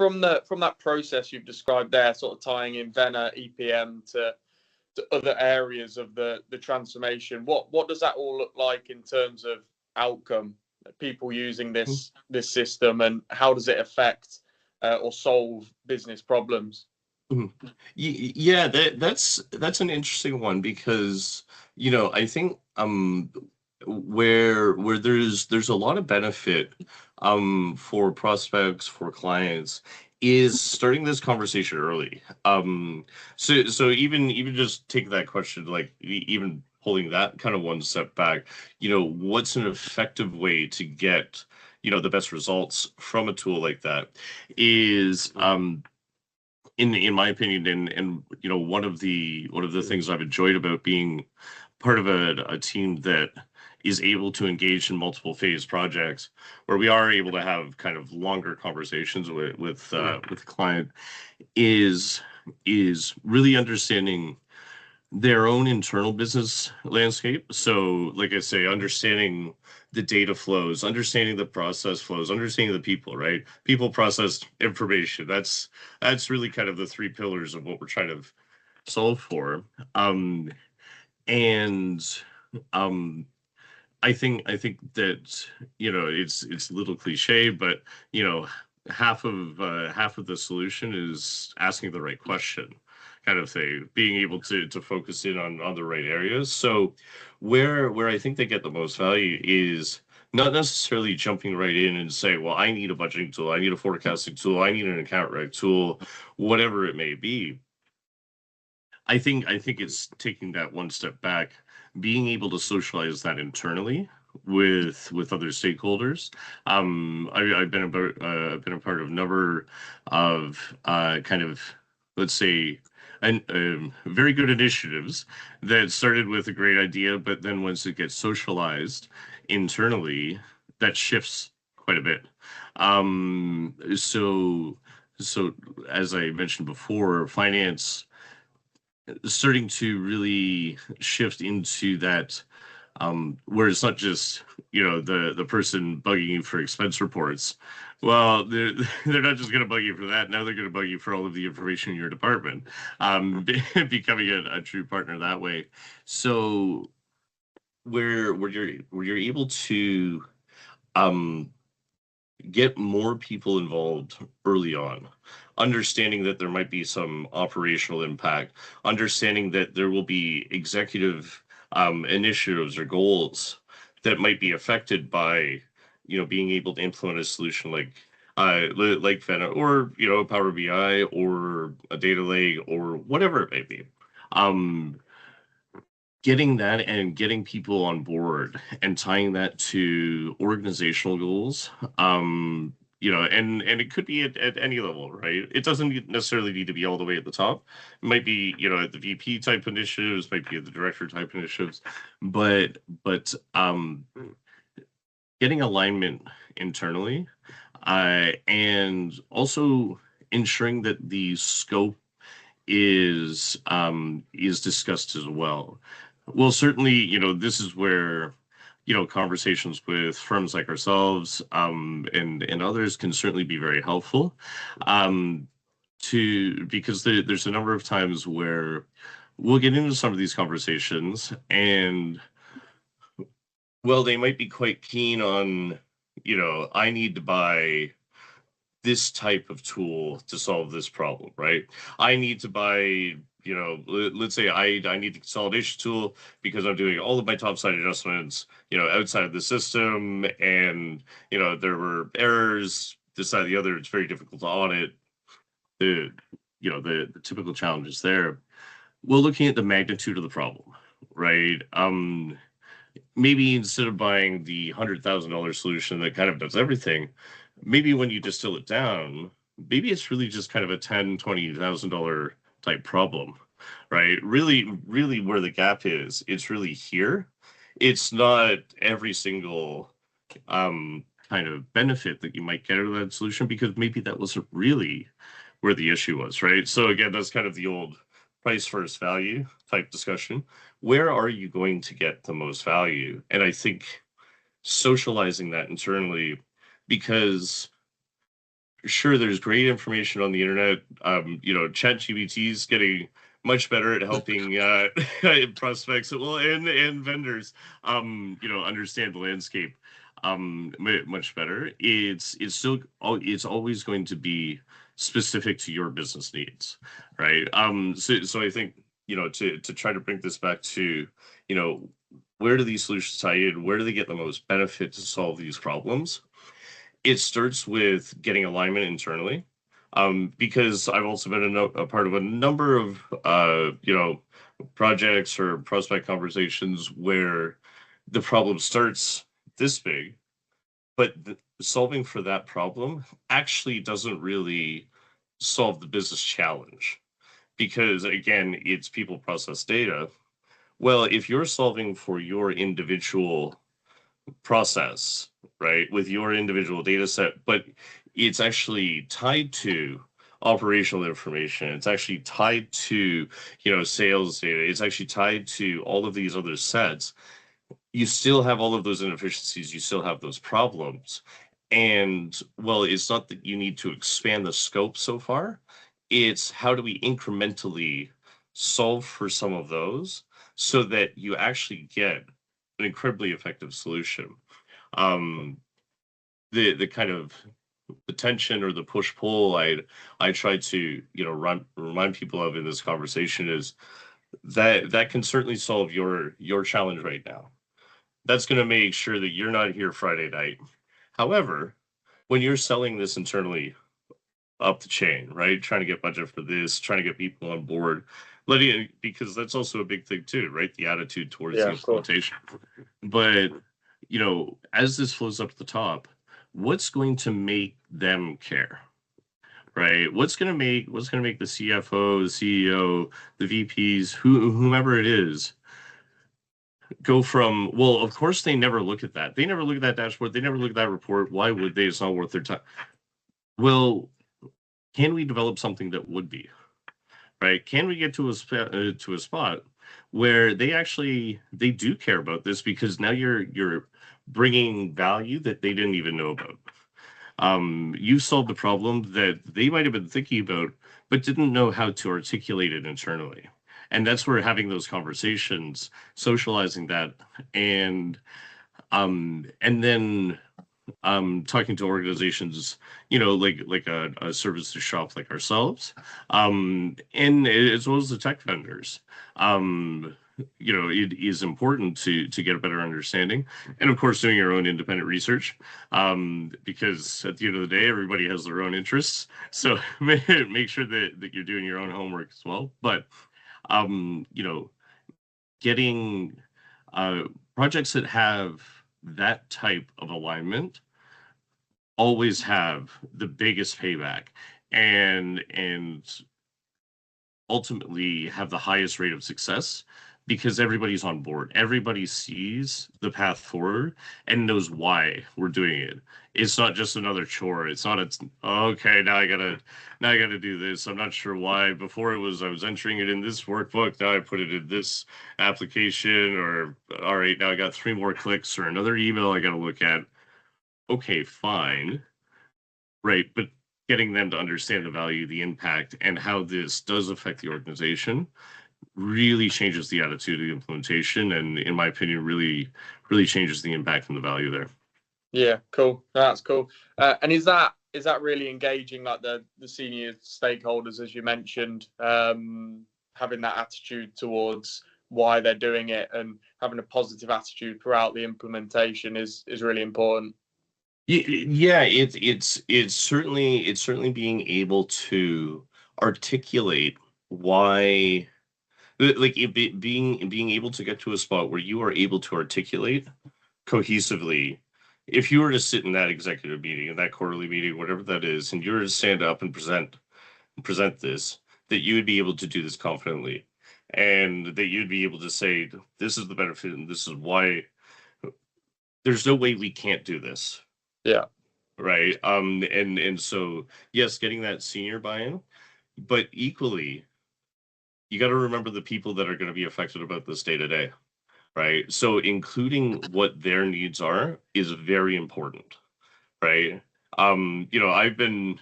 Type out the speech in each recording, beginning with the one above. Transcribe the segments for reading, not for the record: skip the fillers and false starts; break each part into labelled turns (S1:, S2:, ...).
S1: from that process you've described there, sort of tying in Venner, EPM to other areas of the transformation, what does that all look like in terms of outcome? People using this system, and how does it affect or solve business problems?
S2: Yeah, that's an interesting one because I think where there's a lot of benefit for prospects, for clients, is starting this conversation early. So even just take that question, like even pulling that kind of one step back, what's an effective way to get the best results from a tool like that is in my opinion, and one of the things I've enjoyed about being part of a team that is able to engage in multiple phase projects where we are able to have kind of longer conversations with the client is really understanding their own internal business landscape. So, like I say, understanding the data flows, understanding the process flows, understanding the people, right? People, process, information. That's really kind of the three pillars of what we're trying to solve for. And I think that it's a little cliche, but half of the solution is asking the right question, kind of thing, being able to focus in on the right areas. So where I think they get the most value is not necessarily jumping right in and say, well, I need a budgeting tool, I need a forecasting tool, I need an account rec tool, whatever it may be. I think it's taking that one step back, being able to socialize that internally with other stakeholders. I've been been a part of a number of kind of, let's say, very good initiatives that started with a great idea, but then once it gets socialized internally, that shifts quite a bit. So as I mentioned before, finance starting to really shift into that, where it's not just the person bugging you for expense reports. Well, they're not just going to bug you for that. Now they're going to bug you for all of the information in your department, becoming a true partner that way. So where you're able to get more people involved early on, understanding that there might be some operational impact, understanding that there will be executive initiatives or goals that might be affected by being able to implement a solution like Fena, or Power BI, or a data lake, or whatever it may be. Getting that and getting people on board and tying that to organizational goals, and it could be at any level, right? It doesn't necessarily need to be all the way at the top. It might be at the VP type initiatives, might be at the director type initiatives, but getting alignment internally, and also ensuring that the scope is discussed as well. Well, certainly, this is where, conversations with firms like ourselves, and others can certainly be very helpful, because there's a number of times where we'll get into some of these conversations and, well, they might be quite keen on, I need to buy this type of tool to solve this problem, right? I need to buy, let's say I need the consolidation tool because I'm doing all of my topside adjustments, outside of the system, and, there were errors, this, side, the other. It's very difficult to audit the typical challenges there. Well, looking at the magnitude of the problem, right? Maybe instead of buying the $100,000 solution that kind of does everything, maybe when you distill it down, maybe it's really just kind of a $10,000-$20,000 type problem, right? Really where the gap is, it's really here. It's not every single kind of benefit that you might get out of that solution, because maybe that wasn't really where the issue was, right? So again, that's kind of the old price versus value type discussion. Where are you going to get the most value? And I think socializing that internally, because sure, there's great information on the internet. ChatGPT is getting much better at helping prospects, well, and vendors, understand the landscape much better. It's always going to be specific to your business needs, right? So I think, to try to bring this back to, where do these solutions tie in? Where do they get the most benefit to solve these problems? It starts with getting alignment internally, because I've also been a part of a number of projects or prospect conversations where the problem starts this big, but solving for that problem actually doesn't really solve the business challenge, because again, it's people, process, data. Well, if you're solving for your individual process, right, with your individual data set, but it's actually tied to operational information, it's actually tied to, sales data, it's actually tied to all of these other sets, you still have all of those inefficiencies, you still have those problems. And well, it's not that you need to expand the scope so far, it's how do we incrementally solve for some of those so that you actually get an incredibly effective solution. The kind of the tension or the push pull I try to remind people of in this conversation is that can certainly solve your challenge right now. That's going to make sure that you're not here Friday night. However, when you're selling this internally up the chain, right, trying to get budget for this, trying to get people on board, because that's also a big thing too, right? The attitude towards the implementation. But as this flows up to the top, what's going to make them care, right? What's going to make the CFO, the CEO, the VPs, whomever it is, go from, well, of course they never look at that. They never look at that dashboard. They never look at that report. Why would they? It's not worth their time. Well, can we develop something that would be, right? Can we get to a spot where they do care about this, because now you're bringing value that they didn't even know about. You solved the problem that they might have been thinking about, but didn't know how to articulate it internally. And that's where having those conversations, socializing that, and then talking to organizations, like a services shop like ourselves, and as well as the tech vendors. It is important to get a better understanding, and of course doing your own independent research, because at the end of the day, everybody has their own interests. So make sure that you're doing your own homework as well. But getting projects that have that type of alignment always have the biggest payback, and ultimately have the highest rate of success, because everybody's on board. Everybody sees the path forward and knows why we're doing it. It's not just another chore. It's not okay, now I gotta do this. I'm not sure why. Before I was entering it in this workbook. Now I put it in this application, or all right, now I got 3 more clicks or another email I gotta look at. Okay, fine. Right, but getting them to understand the value, the impact, and how this does affect the organization really changes the attitude of the implementation, and in my opinion, really changes the impact and the value there.
S1: Yeah, cool. That's cool. And is that really engaging, like the senior stakeholders, as you mentioned, having that attitude towards why they're doing it and having a positive attitude throughout the implementation is really important.
S2: Yeah, it's certainly being able to articulate why, like being able to get to a spot where you are able to articulate cohesively. If you were to sit in that executive meeting, in that quarterly meeting, whatever that is, and you were to stand up and present this, that you would be able to do this confidently, and that you'd be able to say, this is the benefit and this is why. There's no way we can't do this.
S1: Yeah.
S2: Right. And so, yes, getting that senior buy-in, but equally, you got to remember the people that are going to be affected about this day to day. Right. So including what their needs are is very important. Right. I've been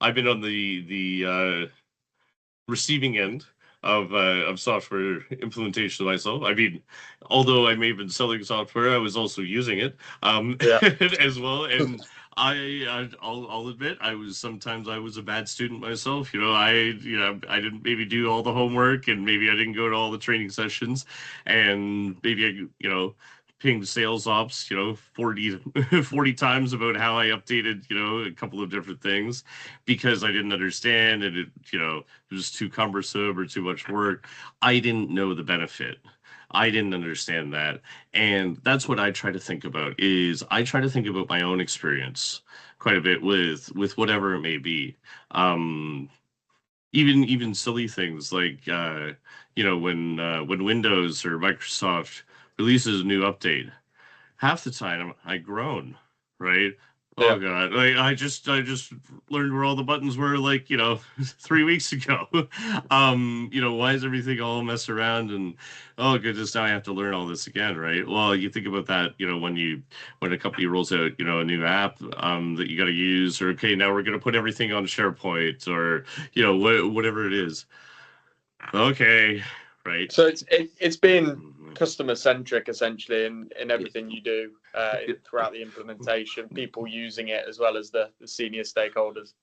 S2: I've been on the receiving end of software implementation myself. I mean, although I may have been selling software, I was also using it
S1: Yeah.
S2: as well. And I'll admit, sometimes I was a bad student myself. I I didn't maybe do all the homework, and maybe I didn't go to all the training sessions, and maybe I pinged sales ops 40 times about how I updated a couple of different things because I didn't understand, and it was too cumbersome or too much work. I didn't know the benefit. I didn't understand that. And that's what I try to think about is I try to think about my own experience quite a bit with whatever it may be. Even silly things like when Windows or Microsoft releases a new update, half the time I groan, right?
S1: Yeah.
S2: Oh God! Like I just learned where all the buttons were, 3 weeks ago. Why is everything all messed around? And oh goodness, now I have to learn all this again, right? Well, you think about that, when a company rolls out, a new app that you got to use, or okay, now we're going to put everything on SharePoint, or whatever it is. Okay, right.
S1: So it's been customer centric essentially in everything you do throughout the implementation, people using it as well as the senior stakeholders.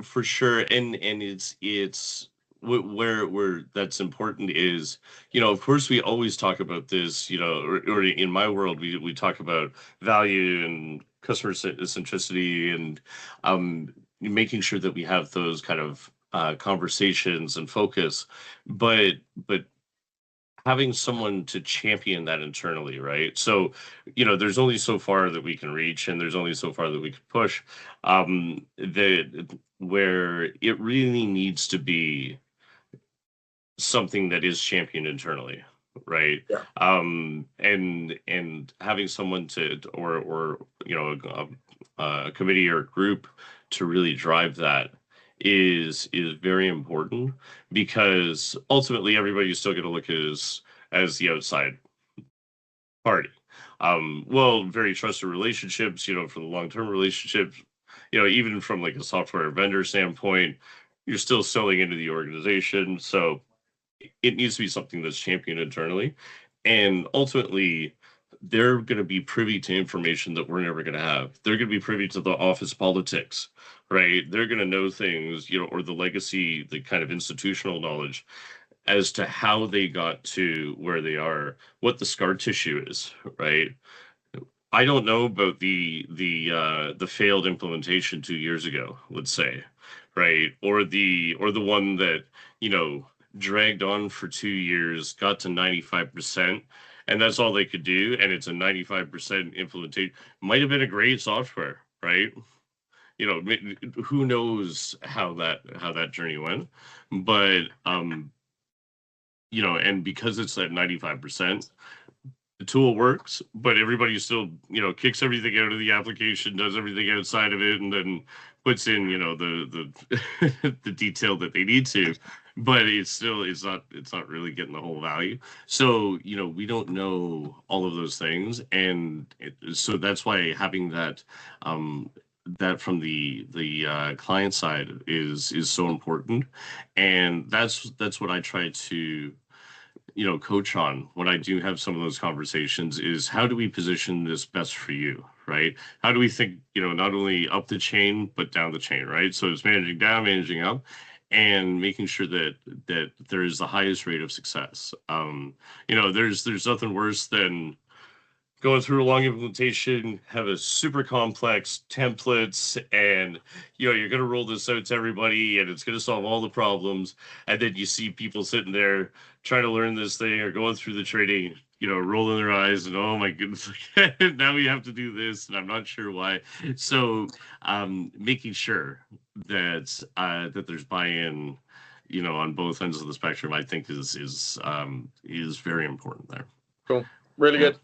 S2: For sure, and it's where that's important is, of course we always talk about this, or in my world we talk about value and customer centricity, and making sure that we have those kind of conversations and focus, but having someone to champion that internally, right? So, there's only so far that we can reach, and there's only so far that we can push. Where it really needs to be something that is championed internally, right?
S1: Yeah.
S2: And having someone or a committee or a group to really drive that is very important, because ultimately everybody's still going to look as the outside party. Very trusted relationships, for the long-term relationships, even from like a software vendor standpoint, you're still selling into the organization. So it needs to be something that's championed internally. And ultimately, they're going to be privy to information that we're never going to have. They're going to be privy to the office politics, right? They're going to know things, or the legacy, the kind of institutional knowledge as to how they got to where they are, what the scar tissue is, right? I don't know about the failed implementation 2 years ago, let's say, right? Or the one that, dragged on for 2 years, got to 95%, and that's all they could do, and it's a 95% implementation. Might have been a great software, right? Who knows how that journey went, but and because it's at 95%, the tool works, but everybody still, kicks everything out of the application, does everything outside of it, and then puts in, the the detail that they need to, but it's not really getting the whole value. So, we don't know all of those things, and so that's why having that that from the client side is so important, and that's what I try to coach on when I do have some of those conversations is how do we position this best for you, right? How do we think, not only up the chain, but down the chain, right? So it's managing down, managing up, and making sure that there is the highest rate of success. There's nothing worse than going through a long implementation, have a super complex templates, and you're going to roll this out to everybody, and it's going to solve all the problems, and then you see people sitting there trying to learn this thing or going through the training, rolling their eyes, and oh my goodness, now we have to do this, and I'm not sure why. So making sure that that there's buy-in, on both ends of the spectrum, I think is very important there.
S1: Cool. Really good.